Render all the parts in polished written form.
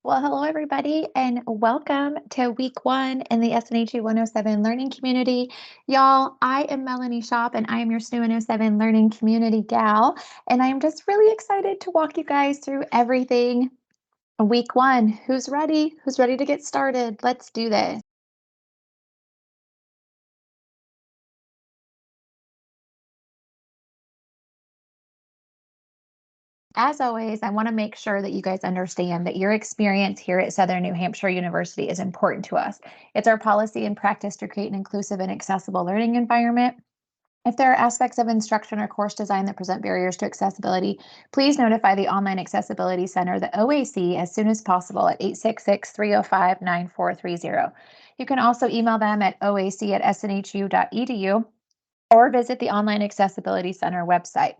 Well, hello, everybody, and welcome to week one in the SNHU 107 Learning Community. Y'all, I am Melanie Shop, and I am your SNHU 107 Learning Community gal, and I am just really excited to walk you guys through everything week one. Who's ready? Who's ready to get started? Let's do this. As always, I want to make sure that you guys understand that your experience here at Southern New Hampshire University is important to us. It's our policy and practice to create an inclusive and accessible learning environment. If there are aspects of instruction or course design that present barriers to accessibility, please notify the Online Accessibility Center, the OAC, as soon as possible at 866-305-9430. You can also email them at oac@snhu.edu or visit the Online Accessibility Center website.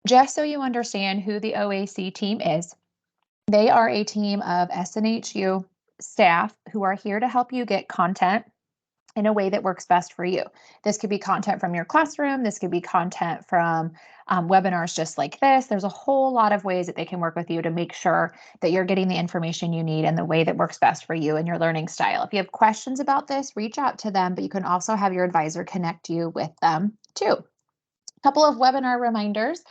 Just so you understand who the OAC team is, they are a team of SNHU staff who are here to help you get content in a way that works best for you. This could be content from your classroom. This could be content from webinars just like this. There's a whole lot of ways that they can work with you to make sure that you're getting the information you need in the way that works best for you and your learning style. If you have questions about this, reach out to them, but you can also have your advisor connect you with them too. A couple of webinar reminders.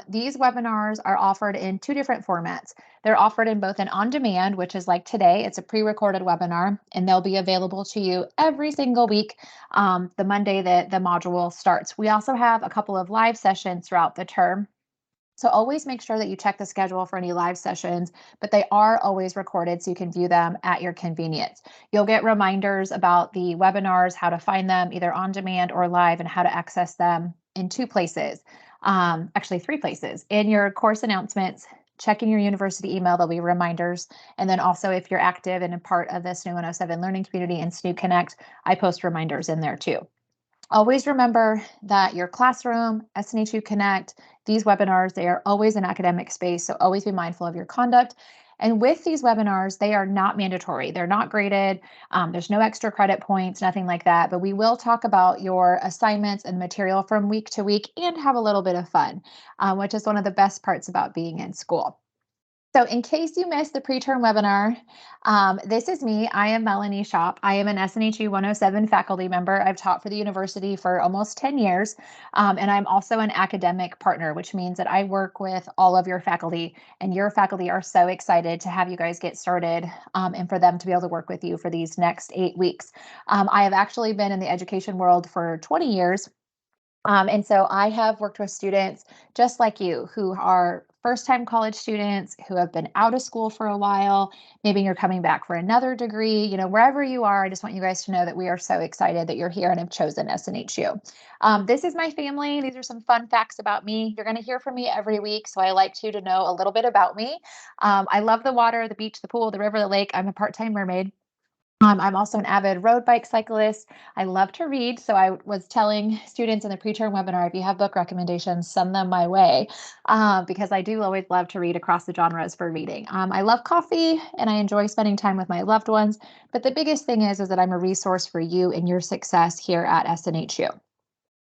These webinars are offered in two different formats. They're offered in both an on-demand, which is like today, it's a pre-recorded webinar, and they'll be available to you every single week, the Monday that the module starts. We also have a couple of live sessions throughout the term. So always make sure that you check the schedule for any live sessions, but they are always recorded so you can view them at your convenience. You'll get reminders about the webinars, how to find them either on demand or live, and how to access them in two places. Actually, three places. In your course announcements, check in your university email, there'll be reminders. And then also if you're active and a part of the SNHU 107 learning community and SNHU Connect, I post reminders in there too. Always remember that your classroom, SNHU Connect, these webinars, they are always an academic space, so always be mindful of your conduct. And with these webinars, they are not mandatory. They're not graded. There's no extra credit points, nothing like that. But we will talk about your assignments and material from week to week and have a little bit of fun, which is one of the best parts about being in school. So in case you missed the pre-term webinar, this is me. I am Melanie Shop. I am an SNHU 107 faculty member. I've taught for the university for almost 10 years, and I'm also an academic partner, which means that I work with all of your faculty, and your faculty are so excited to have you guys get started and for them to be able to work with you for these next 8 weeks. I have actually been in the education world for 20 years. And so I have worked with students just like you who are first-time college students who have been out of school for a while. Maybe you're coming back for another degree, wherever you are. I just want you guys to know that we are so excited that you're here and have chosen SNHU. This is my family. These are some fun facts about me. You're going to hear from me every week, so I like you to know a little bit about me. I love the water, the beach, the pool, the river, the lake. I'm a part-time mermaid. I'm also an avid road bike cyclist. I love to read. So I was telling students in the pre-term webinar, if you have book recommendations, send them my way because I do always love to read across the genres for reading. I love coffee and I enjoy spending time with my loved ones. But the biggest thing is that I'm a resource for you and your success here at SNHU.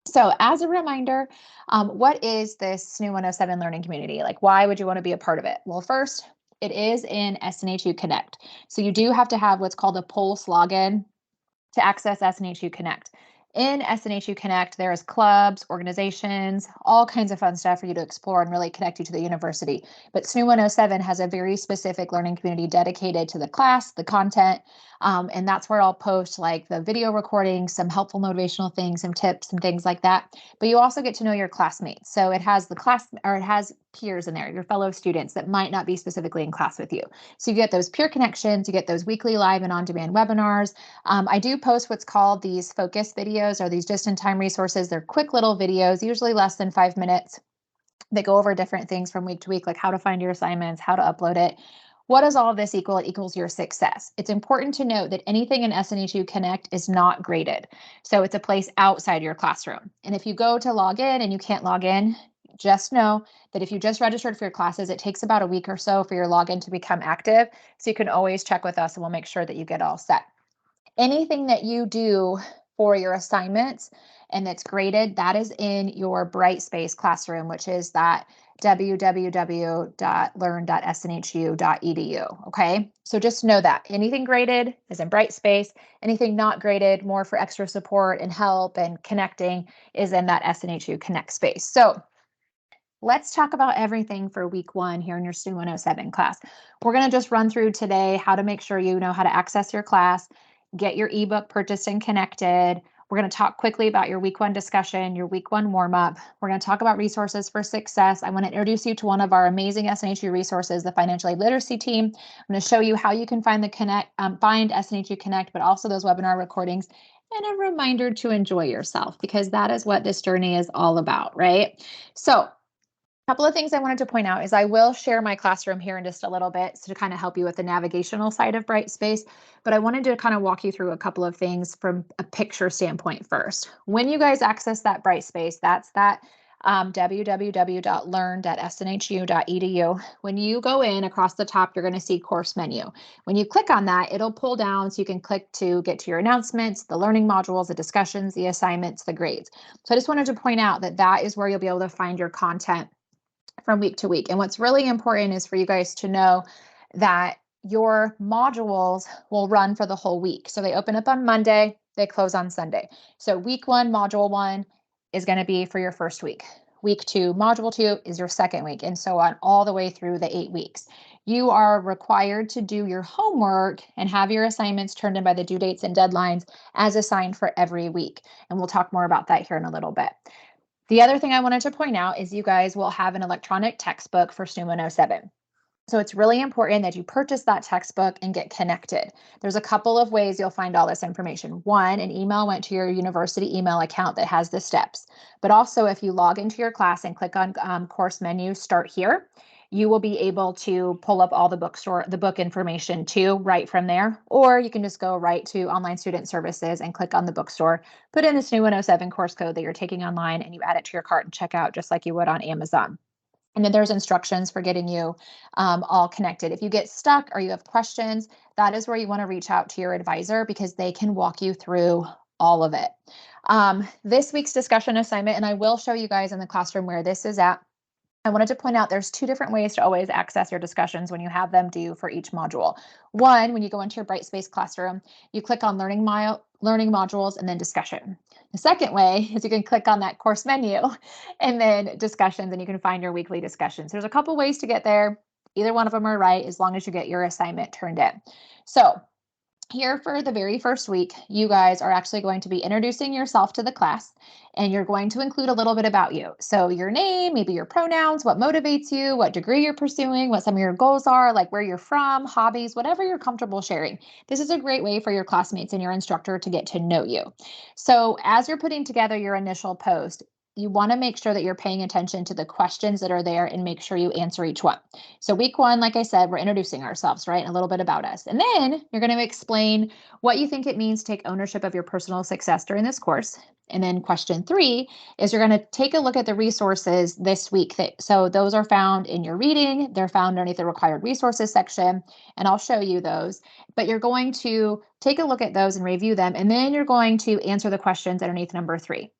So as a reminder, what is this SNHU 107 learning community? Like, why would you want to be a part of it? Well, first, it is in SNHU Connect. So you do have to have what's called a Pulse login to access SNHU Connect. In SNHU Connect, there's clubs, organizations, all kinds of fun stuff for you to explore and really connect you to the university. But SNHU 107 has a very specific learning community dedicated to the class, the content, and that's where I'll post like the video recordings, some helpful motivational things, some tips and things like that. But you also get to know your classmates. So it has it has peers in there, your fellow students that might not be specifically in class with you. So you get those peer connections, you get those weekly live and on-demand webinars. I do post what's called these focus videos or these just-in-time resources. They're quick little videos, usually less than 5 minutes. They go over different things from week to week, like how to find your assignments, how to upload it. What does all of this equal? It equals your success. It's important to note that anything in SNHU Connect is not graded. So it's a place outside your classroom. And if you go to log in and you can't log in, just know that if you just registered for your classes, it takes about a week or so for your login to become active. So you can always check with us and we'll make sure that you get all set. Anything that you do for your assignments and that's graded, that is in your Brightspace classroom, which is that www.learn.snhu.edu. Okay, so just know that anything graded is in Brightspace, anything not graded, more for extra support and help and connecting, is in that SNHU Connect space. So let's talk about everything for week 1 here in your SNHU 107 class. We're going to just run through today how to make sure you know how to access your class, get your ebook purchased and connected. We're going to talk quickly about your week 1 discussion, your week 1 warm up. We're going to talk about resources for success. I want to introduce you to one of our amazing SNHU resources, the Financial Literacy team. I'm going to show you how you can find find SNHU Connect, but also those webinar recordings, and a reminder to enjoy yourself, because that is what this journey is all about, right? So couple of things I wanted to point out is I will share my classroom here in just a little bit to kind of help you with the navigational side of Brightspace, but I wanted to kind of walk you through a couple of things from a picture standpoint first. When you guys access that Brightspace, that's that www.learn.snhu.edu. When you go in across the top, you're going to see course menu. When you click on that, it'll pull down so you can click to get to your announcements, the learning modules, the discussions, the assignments, the grades. So I just wanted to point out that that is where you'll be able to find your content from week to week. And what's really important is for you guys to know that your modules will run for the whole week. So they open up on Monday, they close on Sunday. So week 1, module 1 is going to be for your first week. Week 2, module 2 is your second week, and so on all the way through the 8 weeks. You are required to do your homework and have your assignments turned in by the due dates and deadlines as assigned for every week. And we'll talk more about that here in a little bit. The other thing I wanted to point out is you guys will have an electronic textbook for SNHU 107. So it's really important that you purchase that textbook and get connected. There's a couple of ways you'll find all this information. One, an email went to your university email account that has the steps. But also, if you log into your class and click on course menu, start here, you will be able to pull up all the book information too right from there. Or you can just go right to Online Student Services and click on the bookstore, put in the SNHU 107 course code that you're taking online, and you add it to your cart and check out just like you would on Amazon. And then there's instructions for getting you all connected. If you get stuck or you have questions, that is where you want to reach out to your advisor, because they can walk you through all of it. This week's discussion assignment, and I will show you guys in the classroom where this is at. I wanted to point out there's 2 different ways to always access your discussions when you have them due for each module. One, when you go into your Brightspace classroom, you click on learning modules and then discussion. The second way is you can click on that course menu and then discussions, and you can find your weekly discussions. There's a couple ways to get there. Either one of them are right as long as you get your assignment turned in. So here for the very first week, you guys are actually going to be introducing yourself to the class, and you're going to include a little bit about you. So your name, maybe your pronouns, what motivates you, what degree you're pursuing, what some of your goals are, like where you're from, hobbies, whatever you're comfortable sharing. This is a great way for your classmates and your instructor to get to know you. So as you're putting together your initial post, you want to make sure that you're paying attention to the questions that are there and make sure you answer each one. So week 1, like I said, we're introducing ourselves, right? A little bit about us. And then you're going to explain what you think it means to take ownership of your personal success during this course. And then question 3 is you're going to take a look at the resources this week. So those are found in your reading. They're found underneath the required resources section, and I'll show you those. But you're going to take a look at those and review them. And then you're going to answer the questions underneath number 3.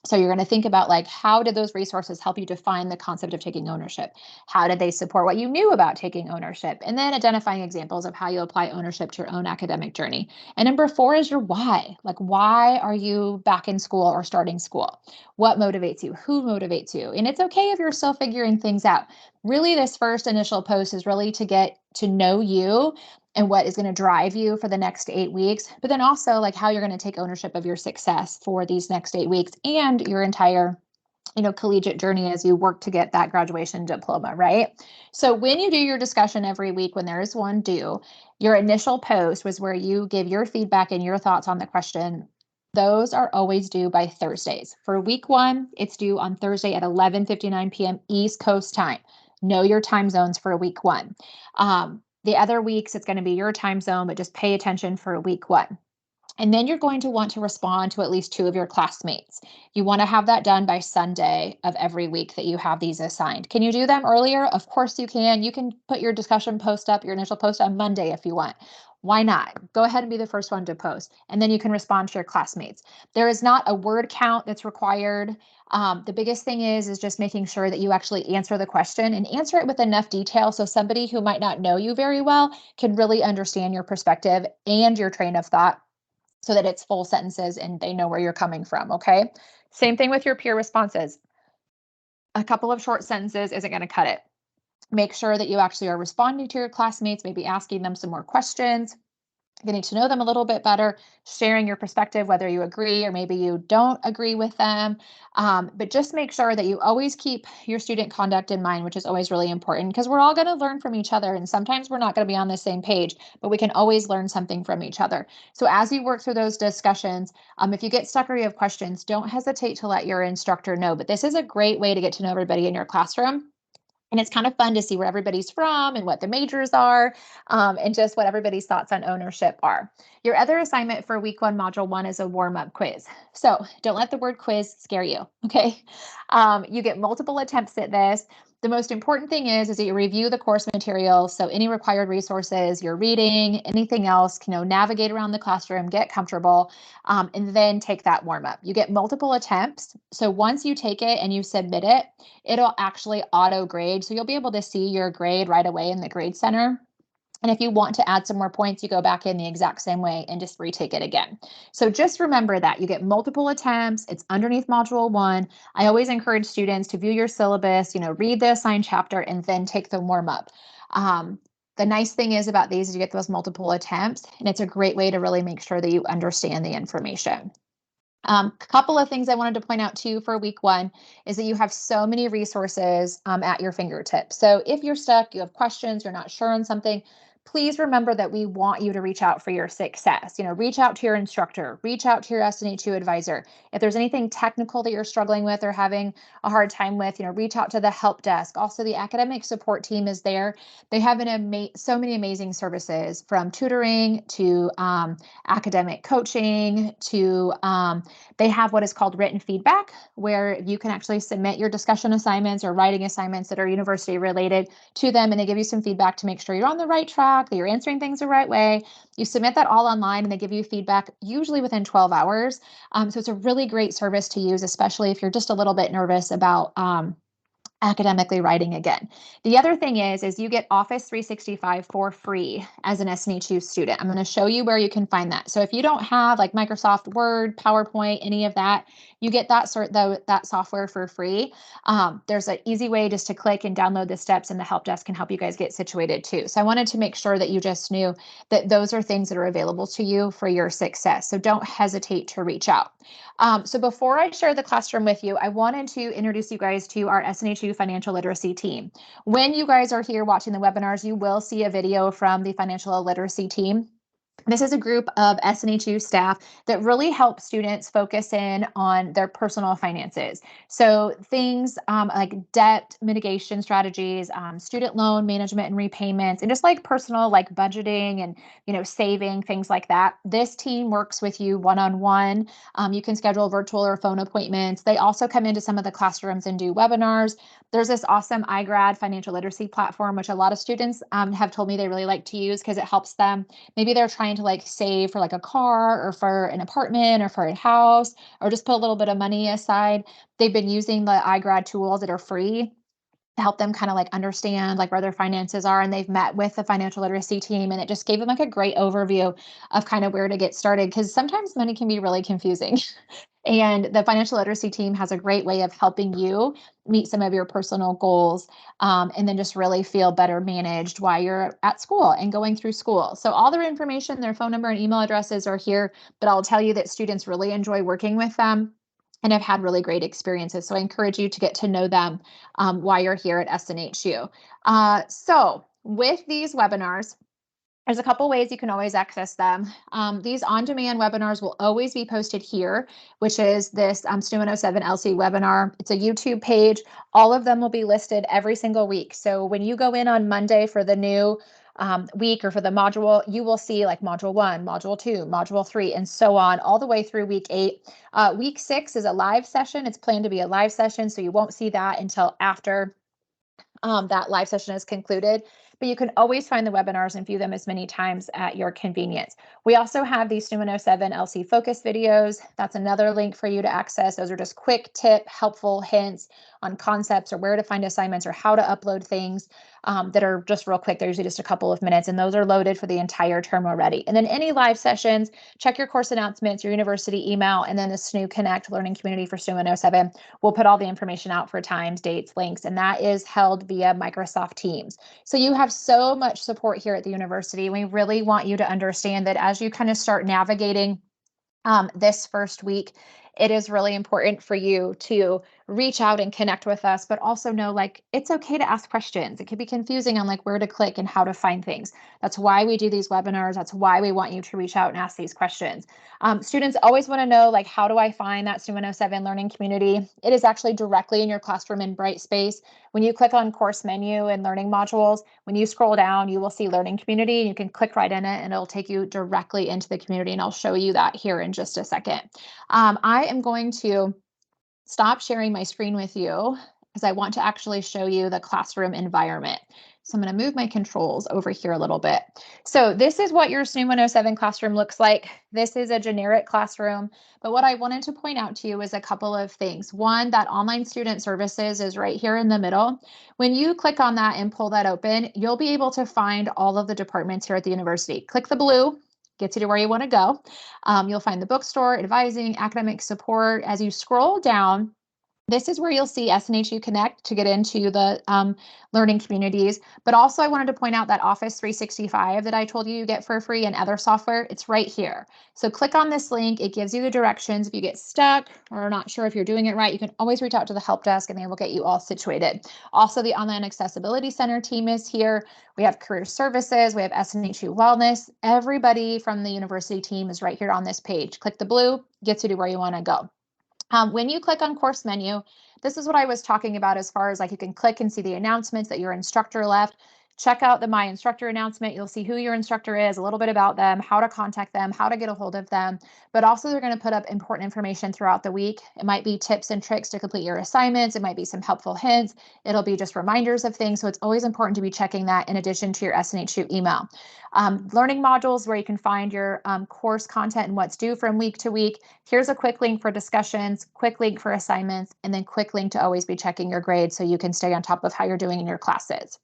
So you're going to think about, like, how did those resources help you define the concept of taking ownership? How did they support what you knew about taking ownership? And then identifying examples of how you apply ownership to your own academic journey. And number 4 is your why. Like, why are you back in school or starting school? What motivates you? Who motivates you? And it's okay if you're still figuring things out. Really, this first initial post is really to get to know you and what is going to drive you for the next 8 weeks, but then also like how you're going to take ownership of your success for these next 8 weeks and your entire, collegiate journey as you work to get that graduation diploma, right? So when you do your discussion every week, when there is one due, your initial post was where you give your feedback and your thoughts on the question. Those are always due by Thursdays. For week 1, it's due on Thursday at 11:59 p.m. East Coast time. Know your time zones for week 1. The other weeks, it's going to be your time zone, but just pay attention for week 1. And then you're going to want to respond to at least 2 of your classmates. You want to have that done by Sunday of every week that you have these assigned. Can you do them earlier? Of course you can. You can put your discussion post up, your initial post on Monday if you want. Why not? Go ahead and be the first one to post, and then you can respond to your classmates. There is not a word count that's required. The biggest thing is just making sure that you actually answer the question and answer it with enough detail so somebody who might not know you very well can really understand your perspective and your train of thought so that it's full sentences and they know where you're coming from, okay? Same thing with your peer responses. A couple of short sentences isn't going to cut it. Make sure that you actually are responding to your classmates, maybe asking them some more questions, getting to know them a little bit better, sharing your perspective, whether you agree or maybe you don't agree with them. But just make sure that you always keep your student conduct in mind, which is always really important because we're all going to learn from each other. And sometimes we're not going to be on the same page, but we can always learn something from each other. So as you work through those discussions, if you get stuck or you have questions, don't hesitate to let your instructor know. But this is a great way to get to know everybody in your classroom. And it's kind of fun to see where everybody's from and what the majors are, and just what everybody's thoughts on ownership are. Your other assignment for week 1, module 1 is a warm-up quiz. So don't let the word quiz scare you, okay? You get multiple attempts at this. The most important thing is that you review the course material. So any required resources, you're reading, anything else, navigate around the classroom, get comfortable, and then take that warm-up. You get multiple attempts. So once you take it and you submit it, it'll actually auto grade. So you'll be able to see your grade right away in the grade center. And if you want to add some more points, you go back in the exact same way and just retake it again. So just remember that you get multiple attempts. It's underneath module 1. I always encourage students to view your syllabus, read the assigned chapter and then take the warm up. The nice thing is about these is you get those multiple attempts, and it's a great way to really make sure that you understand the information. A couple of things I wanted to point out too for week 1 is that you have so many resources at your fingertips. So if you're stuck, you have questions, you're not sure on something, please remember that we want you to reach out for your success. Reach out to your instructor, reach out to your SNHU advisor. If there's anything technical that you're struggling with or having a hard time with, reach out to the help desk. Also, the academic support team is there. They have so many amazing services, from tutoring to academic coaching to they have what is called written feedback, where you can actually submit your discussion assignments or writing assignments that are university related to them, and they give you some feedback to make sure you're on the right track, that you're answering things the right way. You submit that all online and they give you feedback usually within 12 hours. So it's a really great service to use, especially if you're just a little bit nervous about academically writing again. The other thing is you get Office 365 for free as an SNHU student. I'm going to show you where you can find that. So if you don't have like Microsoft Word, PowerPoint, any of that, you get that software for free. There's an easy way just to click and download the steps, and the help desk can help you guys get situated too. So I wanted to make sure that you just knew that those are things that are available to you for your success. So don't hesitate to reach out. So before I share the classroom with you, I wanted to introduce you guys to our SNHU Financial Literacy team. When you guys are here watching the webinars, you will see a video from the Financial Literacy team. This is a group of SNHU staff that really help students focus in on their personal finances. So things like debt mitigation strategies, student loan management and repayments, and just like personal like budgeting and saving, things like that. This team works with you one-on-one. You can schedule virtual or phone appointments. They also come into some of the classrooms and do webinars. There's this awesome iGrad financial literacy platform, which a lot of students have told me they really like to use because it helps them. Maybe they're trying to like save for like a car or for an apartment or for a house, or just put a little bit of money aside. They've been using the iGrad tools that are free to help them kind of like understand like where their finances are. And they've met with the financial literacy team, and it just gave them like a great overview of kind of where to get started, because sometimes money can be really confusing. And the financial literacy team has a great way of helping you meet some of your personal goals, and then just really feel better managed while you're at school and going through school. So all their information, their phone number and email addresses are here, but I'll tell you that students really enjoy working with them and have had really great experiences. So I encourage you to get to know them while you're here at SNHU. So with these webinars, there's a couple ways you can always access them. These on-demand webinars will always be posted here, which is this SNU 107 LC webinar. It's a YouTube page. All of them will be listed every single week. So when you go in on Monday for the new week or for the module, you will see like module 1, module 2, module 3, and so on, all the way through week 8. Week 6 is a live session. It's planned to be a live session, so you won't see that until after that live session is concluded. but you can always find the webinars and view them as many times at your convenience. We also have the SNHU 107 LC Focus videos. That's another link for you to access. Those are just quick tip, helpful hints on concepts or where to find assignments or how to upload things that are just real quick. They're usually just a couple of minutes, and those are loaded for the entire term already. And then any live sessions, check your course announcements, your university email, and then the SNHU Connect Learning Community for SNHU 107. We'll put all the information out for times, dates, links, and that is held via Microsoft Teams. So you have so much support here at the university. We really want you to understand that as you kind of start navigating this first week, it is really important for you to reach out and connect with us, but also know like it's okay to ask questions. It can be confusing on like where to click and how to find things. That's why we do these webinars. That's why we want you to reach out and ask these questions. Students always want to know like, how do I find that SNHU 107 learning community? It is actually directly in your classroom in Brightspace. When you click on course menu and learning modules, when you scroll down, you will see learning community. You can click right in it and it'll take you directly into the community. And I'll show you that here in just a second. I am going to stop sharing my screen with you because I want to actually show you the classroom environment. So I'm going to move my controls over here a little bit. So this is what your SNHU 107 classroom looks like. This is a generic classroom, but what I wanted to point out to you is a couple of things. One, that online student services is right here in the middle. When you click on that and pull that open, you'll be able to find all of the departments here at the university. Click the blue. Gets you to where you want to go. You'll find the bookstore, advising, academic support. As you scroll down, this is where you'll see SNHU Connect to get into the learning communities. But also I wanted to point out that Office 365 that I told you get for free and other software, it's right here. So click on this link. It gives you the directions. If you get stuck or not sure if you're doing it right, you can always reach out to the help desk and they will get you all situated. Also, the Online Accessibility Center team is here. We have career services. We have SNHU Wellness. Everybody from the university team is right here on this page. Click the blue, gets you to where you want to go. When you click on course menu, this is what I was talking about as far as like you can click and see the announcements that your instructor left. Check out the My Instructor announcement. You'll see who your instructor is, a little bit about them, how to contact them, how to get a hold of them. But also they're going to put up important information throughout the week. It might be tips and tricks to complete your assignments. It might be some helpful hints. It'll be just reminders of things. So it's always important to be checking that in addition to your SNHU email. Learning modules where you can find your course content and what's due from week to week. Here's a quick link for discussions, quick link for assignments, and then quick link to always be checking your grades so you can stay on top of how you're doing in your classes.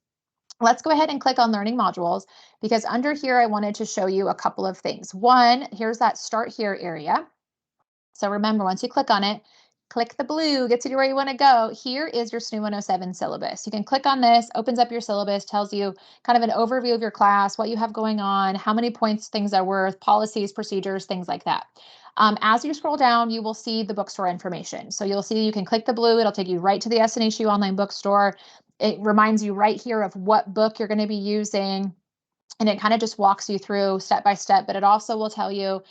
Let's go ahead and click on learning modules because under here, I wanted to show you a couple of things. One, here's that start here area. So remember, once you click on it, click the blue, gets you to where you want to go. Here is your SNHU 107 syllabus. You can click on this, opens up your syllabus, tells you kind of an overview of your class, what you have going on, how many points things are worth, policies, procedures, things like that. As you scroll down, you will see the bookstore information. So you'll see you can click the blue, it'll take you right to the SNHU online bookstore. It reminds you right here of what book you're going to be using. And it kind of just walks you through step by step, but it also will tell you,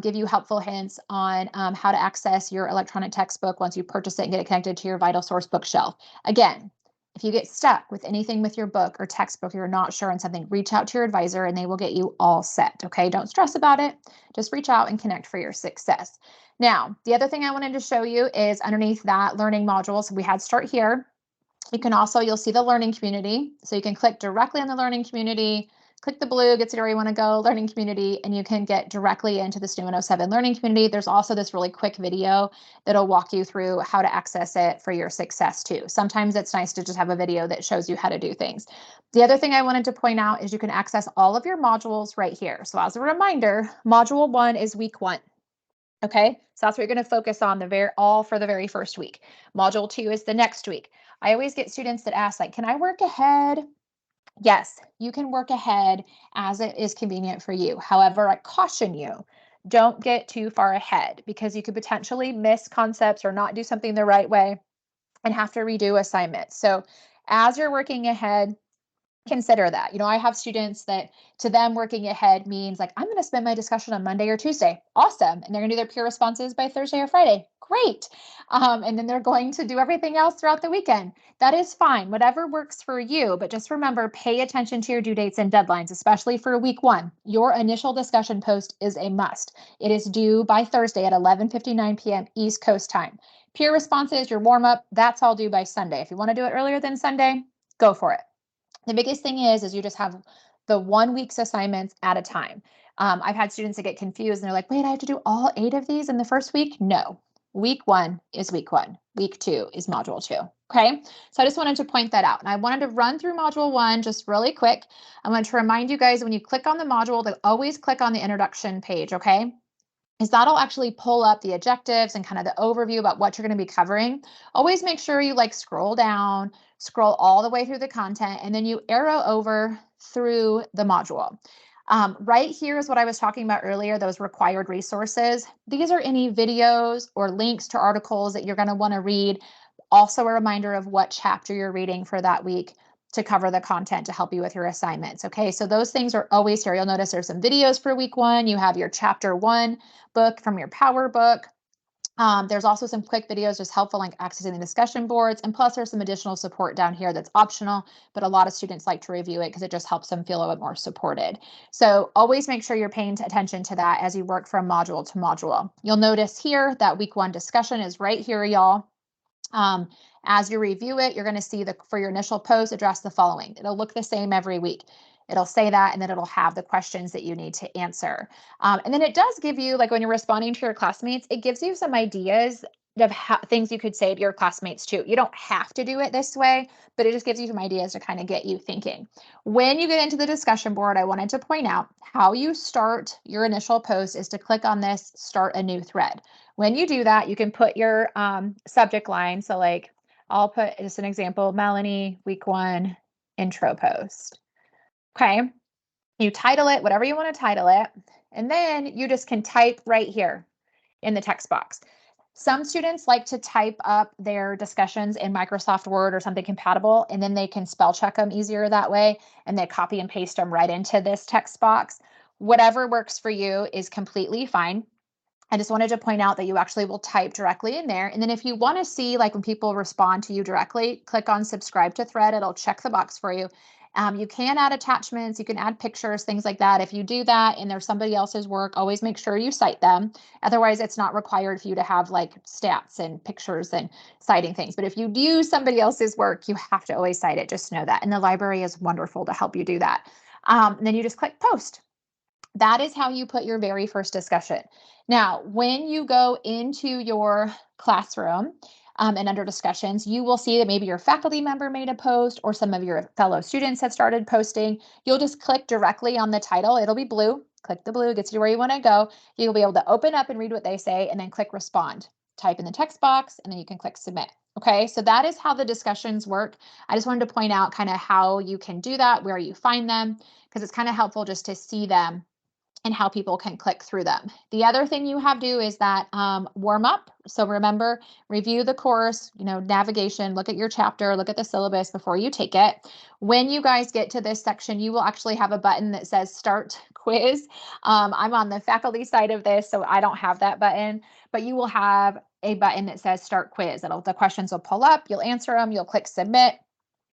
give you helpful hints on how to access your electronic textbook once you purchase it and get it connected to your VitalSource bookshelf. Again, if you get stuck with anything with your book or textbook, you're not sure on something, reach out to your advisor and they will get you all set. Okay, don't stress about it. Just reach out and connect for your success. Now, the other thing I wanted to show you is underneath that learning module. So we had start here. You can also, you'll see the learning community. So you can click directly on the learning community, click the blue, gets you to where you want to go, learning community, and you can get directly into the SNHU 107 learning community. There's also this really quick video that'll walk you through how to access it for your success too. Sometimes it's nice to just have a video that shows you how to do things. The other thing I wanted to point out is you can access all of your modules right here. So as a reminder, module 1 is week 1. Okay, so that's what you're going to focus on all for the very first week. Module 2 is the next week. I always get students that ask, like, can I work ahead? Yes, you can work ahead as it is convenient for you. However, I caution you, don't get too far ahead because you could potentially miss concepts or not do something the right way and have to redo assignments. So as you're working ahead, consider that. I have students that to them working ahead means like, I'm going to spend my discussion on Monday or Tuesday. Awesome. And they're going to do their peer responses by Thursday or Friday. Great. And then they're going to do everything else throughout the weekend. That is fine. Whatever works for you. But just remember, pay attention to your due dates and deadlines, especially for week 1. Your initial discussion post is a must. It is due by Thursday at 11:59 p.m. East Coast time. Peer responses, your warm up, that's all due by Sunday. If you want to do it earlier than Sunday, go for it. The biggest thing is you just have the 1 week's assignments at a time. I've had students that get confused and they're like, wait, I have to do all 8 of these in the first week? No. Week 1 is week 1. Week 2 is module 2. Okay. So I just wanted to point that out. And I wanted to run through module 1 just really quick. I want to remind you guys, when you click on the module, to always click on the introduction page. Okay. Is that'll actually pull up the objectives and kind of the overview about what you're going to be covering. Always make sure you like scroll down, scroll all the way through the content, and then you arrow over through the module. Right here is what I was talking about earlier, those required resources. These are any videos or links to articles that you're going to want to read. Also a reminder of what chapter you're reading for that week to cover the content to help you with your assignments. Okay, so those things are always here. You'll notice there's some videos for week 1. You have your chapter 1 book from your power book. There's also some quick videos just helpful, like accessing the discussion boards. And plus there's some additional support down here that's optional, but a lot of students like to review it because it just helps them feel a little bit more supported. So always make sure you're paying attention to that as you work from module to module. You'll notice here that week 1 discussion is right here, y'all. As you review it, you're going to see for your initial post, address the following. It'll look the same every week. It'll say that, and then it'll have the questions that you need to answer. And then it does give you, like when you're responding to your classmates, it gives you some ideas of things you could say to your classmates too. You don't have to do it this way, but it just gives you some ideas to kind of get you thinking. When you get into the discussion board, I wanted to point out how you start your initial post is to click on this, start a new thread. When you do that, you can put your subject line. So like I'll put just an example, Melanie, week 1 intro post. Okay. You title it, whatever you want to title it. And then you just can type right here in the text box. Some students like to type up their discussions in Microsoft Word or something compatible, and then they can spell check them easier that way, and they copy and paste them right into this text box. Whatever works for you is completely fine. I just wanted to point out that you actually will type directly in there. And then if you want to see, like when people respond to you directly, click on subscribe to thread. It'll check the box for you. You can add attachments, you can add pictures, things like that. If you do that and there's somebody else's work, always make sure you cite them. Otherwise, it's not required for you to have like stats and pictures and citing things. But if you use somebody else's work, you have to always cite it. Just know that. And the library is wonderful to help you do that. And then you just click post. That is how you put your very first discussion. Now, when you go into your classroom and under discussions, you will see that maybe your faculty member made a post or some of your fellow students have started posting. You'll just click directly on the title. It'll be blue. Click the blue, gets you where you want to go. You'll be able to open up and read what they say and then click respond. Type in the text box and then you can click submit. Okay, so that is how the discussions work. I just wanted to point out kind of how you can do that, where you find them, because it's kind of helpful just to see them and how people can click through them. The other thing you have to do is that warm up. So remember, review the course, navigation, look at your chapter, look at the syllabus before you take it. When you guys get to this section, you will actually have a button that says start quiz. I'm on the faculty side of this, so I don't have that button, but you will have a button that says start quiz. The questions will pull up, you'll answer them, you'll click submit.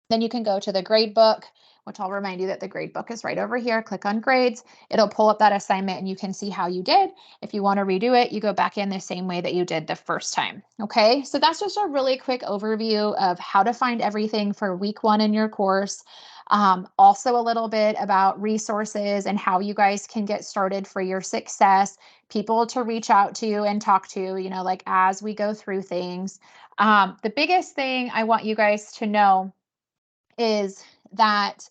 Then you can go to the grade book, which I'll remind you that the grade book is right over here. Click on grades. It'll pull up that assignment and you can see how you did. If you want to redo it, you go back in the same way that you did the first time. Okay, so that's just a really quick overview of how to find everything for week 1 in your course. Also a little bit about resources and how you guys can get started for your success, people to reach out to and talk to, like as we go through things. The biggest thing I want you guys to know is that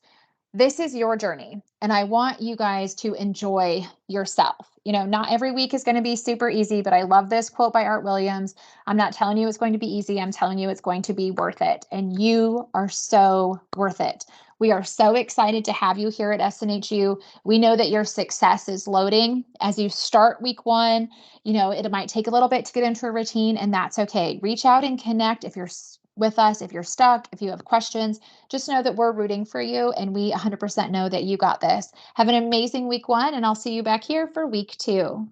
this is your journey and I want you guys to enjoy yourself. Not every week is going to be super easy, but I love this quote by Art Williams. I'm not telling you it's going to be easy. I'm telling you it's going to be worth it. And you are so worth it. We are so excited to have you here at SNHU. We know that your success is loading as you start week 1. It might take a little bit to get into a routine, and that's okay. Reach out and connect if you're with us, if you're stuck, if you have questions. Just know that we're rooting for you and we 100% know that you got this. Have an amazing week 1 and I'll see you back here for week 2.